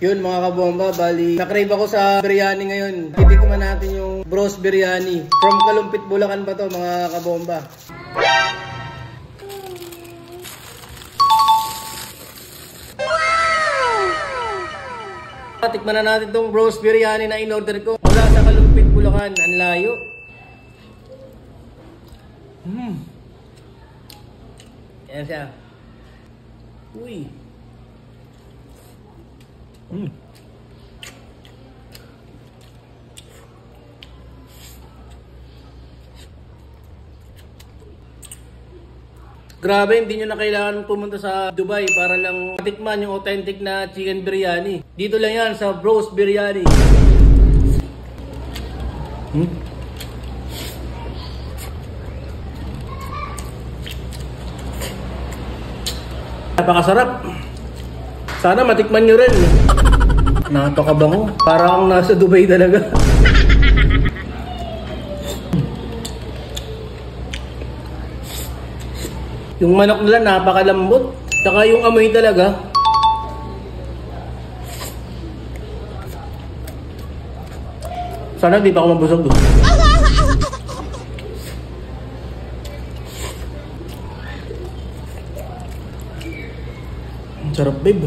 Yun mga kabomba, bali nakrave ako sa biryani ngayon. Titikman natin yung Bros Biryani. From Kalumpit, Bulacan pa to mga kabomba. Tikman na natin tong Bros Biryani na in-order ko. Mula sa Kalumpit, Bulacan. Ang layo. Ayan siya. Uy. Grabe, hindi nyo na kailangan pumunta sa Dubai para lang matikman yung authentic na chicken biryani. Dito lang yan sa Bros Biryani. Napakasarap. Sana matikman nyo rin. Napakabango. Parang nasa Dubai talaga. Yung manok nila napakalambot. Saka yung amoy talaga. Sana di pa ako mabusog doon. Sarap babe.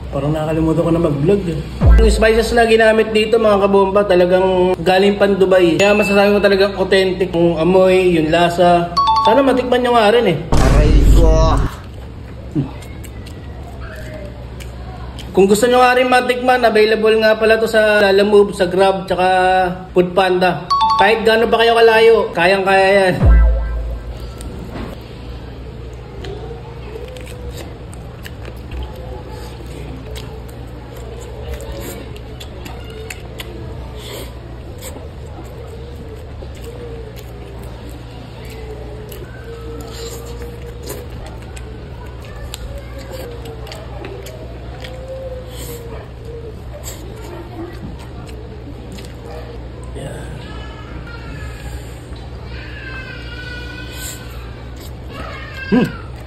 Parang nakalimutan ko na mag-vlog. Yung spices na ginamit dito mga kabomba talagang galing pan Dubai. Kaya masasabi mo talagang authentic. Yung amoy, yung lasa. Sana matikman nyo nga rin eh. Aray ko. Kung gusto nyo nga rin matikman, available nga pala to sa Lalamove, sa Grab, tsaka Foodpanda. Kahit gaano pa kayo kalayo, kayang-kaya yan.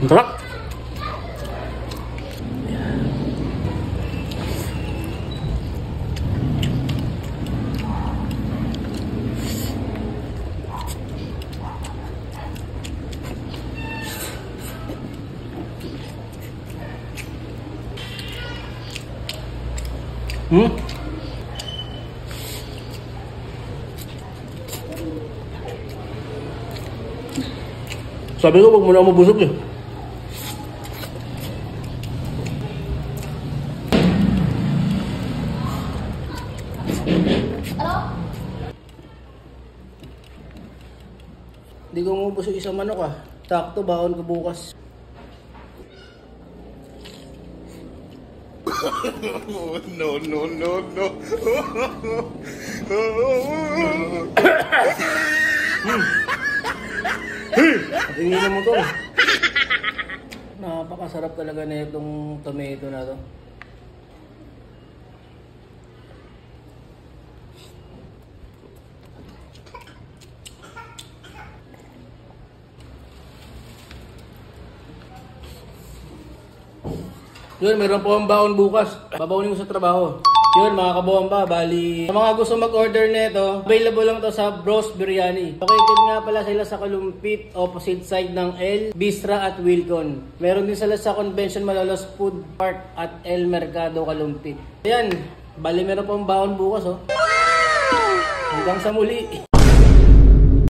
Ang sarap. Sabi ko, wag mo na mabusog eh. Hindi ko mabusog isang manok ah. Sakto, baon ko bukas. No. Tingnan mo to. Napakasarap talaga na itong tomato na to. Yun, meron po ang baon bukas. Babawin ko sa trabaho. Yun mga kabomba, bali sa mga gusto mag-order nito, available lang to sa Bros Biryani. Located nga pala sila sa Kalumpit, opposite side ng El Bistra at Wilcon. Meron din sila sa Convention Malolos Food Park at El Mercado Kalumpit. Ayan, bali meron po ang baon bukas oh. Hanggang sa muli.